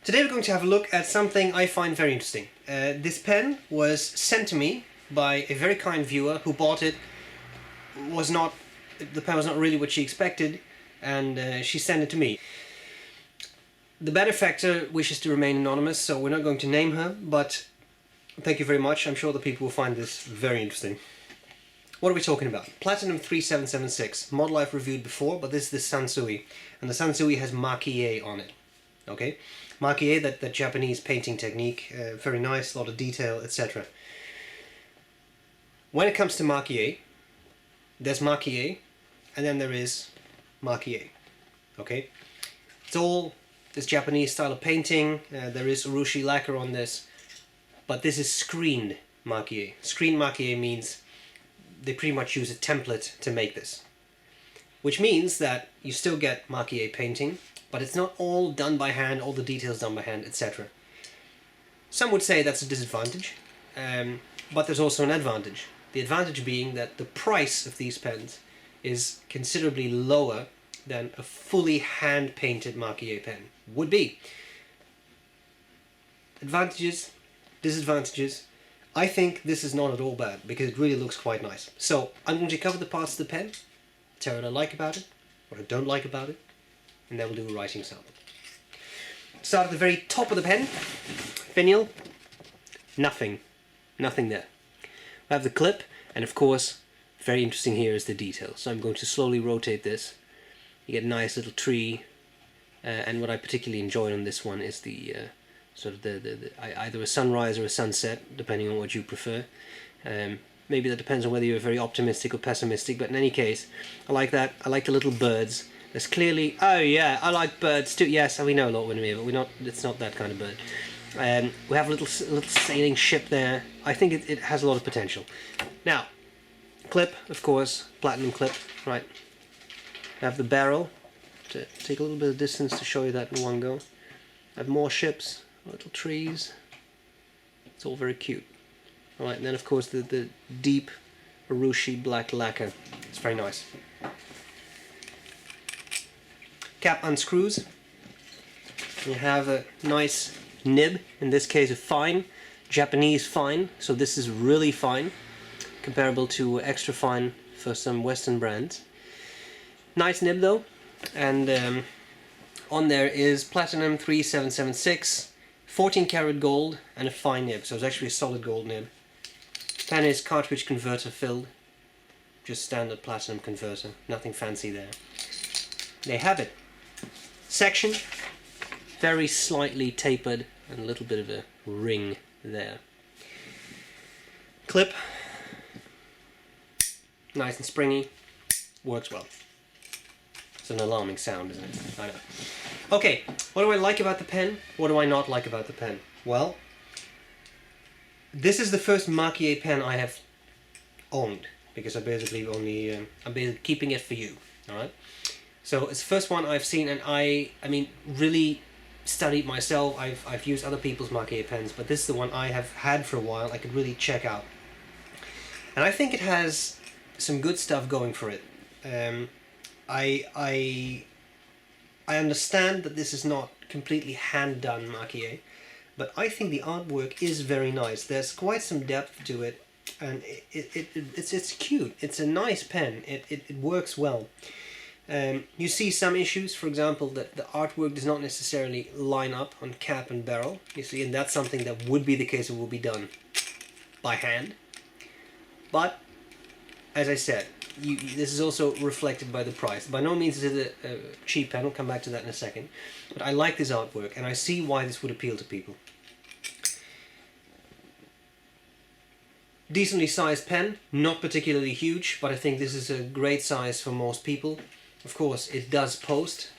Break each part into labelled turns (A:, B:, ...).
A: Today we're going to have a look at something I find very interesting. This pen was sent to me by a very kind viewer who bought it. The pen was not really what she expected, and she sent it to me. The benefactor wishes to remain anonymous, so we're not going to name her, but thank you very much. I'm sure the people will find this very interesting. What are we talking about? Platinum 3776. Model I've reviewed before, but this is the Sansui. And the Sansui has Maki-e on it. Okay? Maki-e, that Japanese painting technique, very nice, a lot of detail, etc. When it comes to Maki-e, there's Maki-e, and then there is Maki-e. Okay? It's all this Japanese style of painting. There is urushi lacquer on this, but this is screened Maki-e. Screened Maki-e means they pretty much use a template to make this, which means that you still get Maki-e painting, but it's not all done by hand, all the details done by hand, etc. Some would say that's a disadvantage, but there's also an advantage. The advantage being that the price of these pens is considerably lower than a fully hand-painted Maki-e pen would be. Advantages, disadvantages. I think this is not at all bad, because it really looks quite nice. So I'm going to cover the parts of the pen, tell you what I like about it, what I don't like about it, and then we'll do a writing sample. Start at the very top of the pen. Finial. Nothing there. We have the clip, and of course, very interesting here is the detail. So I'm going to slowly rotate this. You get a nice little tree, and what I particularly enjoyed on this one is the sort of either a sunrise or a sunset, depending on what you prefer. Maybe that depends on whether you're very optimistic or pessimistic, but in any case, I like that. I like the little birds. There's clearly, oh yeah, I like birds too. Yes, we know Lord Windermere, but it's not that kind of bird. We have a little sailing ship there. I think it has a lot of potential. Now, clip, of course, platinum clip, right? I have the barrel, to take a little bit of distance to show you that in one go. I have more ships, little trees. It's all very cute. Alright, and then of course the deep urushi black lacquer. It's very nice. Cap unscrews. You have a nice nib, in this case a fine, Japanese fine, so this is really fine, comparable to extra fine for some Western brands. Nice nib though, and on there is Platinum 3776, 14 karat gold, and a fine nib, so it's actually a solid gold nib. Pen is cartridge converter filled, just standard platinum converter, nothing fancy there. They have it. Section, very slightly tapered, and a little bit of a ring there. Clip, nice and springy, works well. It's an alarming sound, isn't it? I know. Okay, what do I like about the pen? What do I not like about the pen? Well, this is the first Maki-e pen I have owned, because I basically I'm basically keeping it for you, alright? So it's the first one I've seen, and I mean, really studied myself. I've used other people's Maki-e pens, but this is the one I have had for a while. I could really check out, and I think it has some good stuff going for it. I understand that this is not completely hand-done Maki-e, but I think the artwork is very nice. There's quite some depth to it, and it's cute. It's a nice pen. It works well. You see some issues, for example, that the artwork does not necessarily line up on cap and barrel. You see, and that's something that would be the case. It will be done by hand. But as I said, this is also reflected by the price. By no means is it a cheap pen. I'll come back to that in a second. But I like this artwork, and I see why this would appeal to people. Decently sized pen, not particularly huge, but I think this is a great size for most people. Of course, it does post,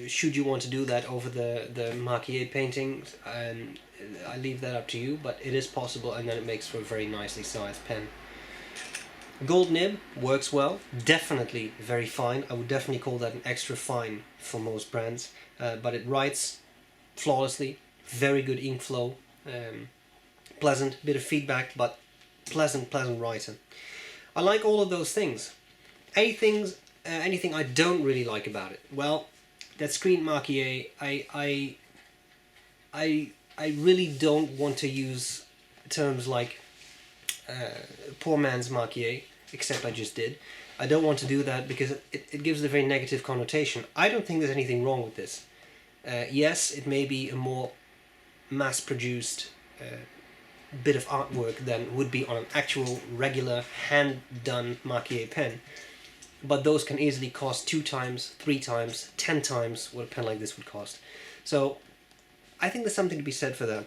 A: should you want to do that over the Maki-e paintings, and I leave that up to you, but it is possible, and then it makes for a very nicely sized pen. Gold nib works well, definitely very fine. I would definitely call that an extra fine for most brands, but it writes flawlessly, very good ink flow, pleasant, bit of feedback, but pleasant writing. I like all of those things. Anything I don't really like about it? Well, that screen Maki-e, I I really don't want to use terms like poor man's Marquier, except I just did. I don't want to do that because it gives a very negative connotation. I don't think there's anything wrong with this. Yes, it may be a more mass-produced bit of artwork than would be on an actual, regular, hand-done Marquier pen, but those can easily cost 2 times, 3 times, 10 times what a pen like this would cost. So I think there's something to be said for that.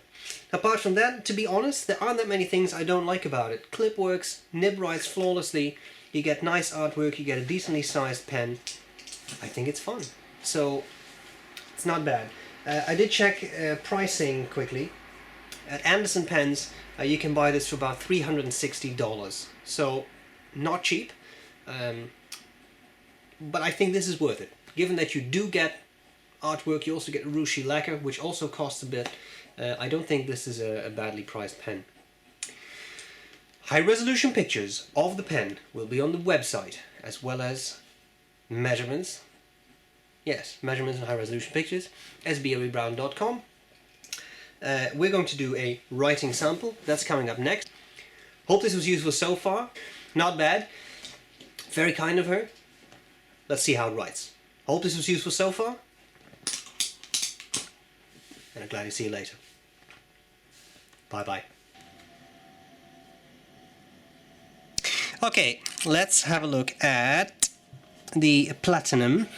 A: Apart from that, to be honest, there aren't that many things I don't like about it. Clip works, nib writes flawlessly, you get nice artwork, you get a decently sized pen. I think it's fun. So it's not bad. I did check pricing quickly. At Anderson Pens, you can buy this for about $360. So not cheap, but I think this is worth it. Given that you do get artwork, you also get ruchy lacquer, which also costs a bit. I don't think this is a badly priced pen. High resolution pictures of the pen will be on the website, as well as measurements. Yes, measurements and high resolution pictures, sbrebrown.com. We're going to do a writing sample. That's coming up next. Hope this was useful so far. Not bad. Very kind of her. Let's see how it writes. Hope this was useful so far. And I'm glad to see you later. Bye bye. Okay, let's have a look at the Platinum.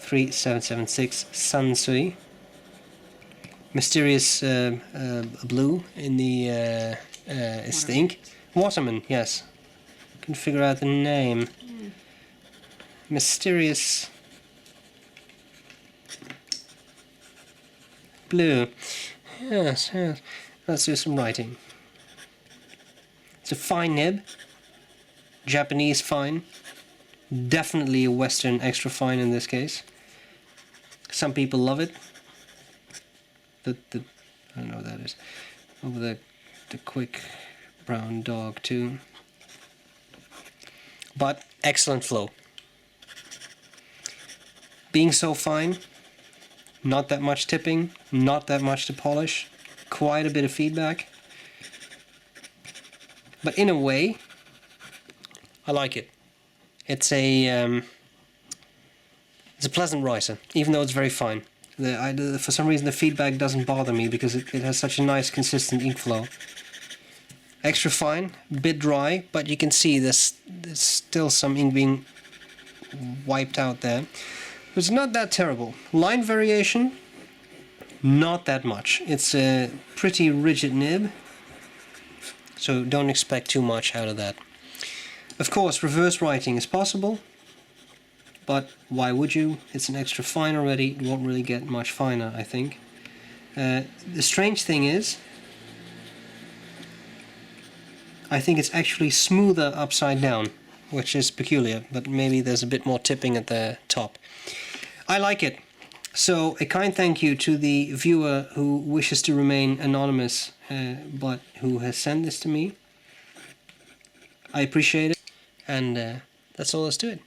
A: .3776 Sansui. Mysterious blue in the is the ink. Waterman, yes. Can figure out the name. Mysterious blue. Yes, yes. Let's do some writing. It's a fine nib. Japanese fine. Definitely a Western extra fine in this case. Some people love it. I don't know what that is. Over the quick brown dog too. But excellent flow. Being so fine, not that much tipping, not that much to polish, quite a bit of feedback. But in a way, I like it. It's a pleasant writer, even though it's very fine. For some reason the feedback doesn't bother me because it has such a nice consistent ink flow. Extra fine, bit dry, but you can see there's still some ink being wiped out there. It's not that terrible. Line variation, not that much. It's a pretty rigid nib, so don't expect too much out of that. Of course, reverse writing is possible, but why would you? It's an extra fine already, it won't really get much finer, I think. The strange thing is, I think it's actually smoother upside down, which is peculiar, but maybe there's a bit more tipping at the top. I like it. So a kind thank you to the viewer who wishes to remain anonymous, but who has sent this to me. I appreciate it, and that's all there's to it.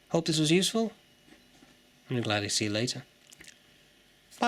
A: Hope this was useful, and I'm glad to see you later.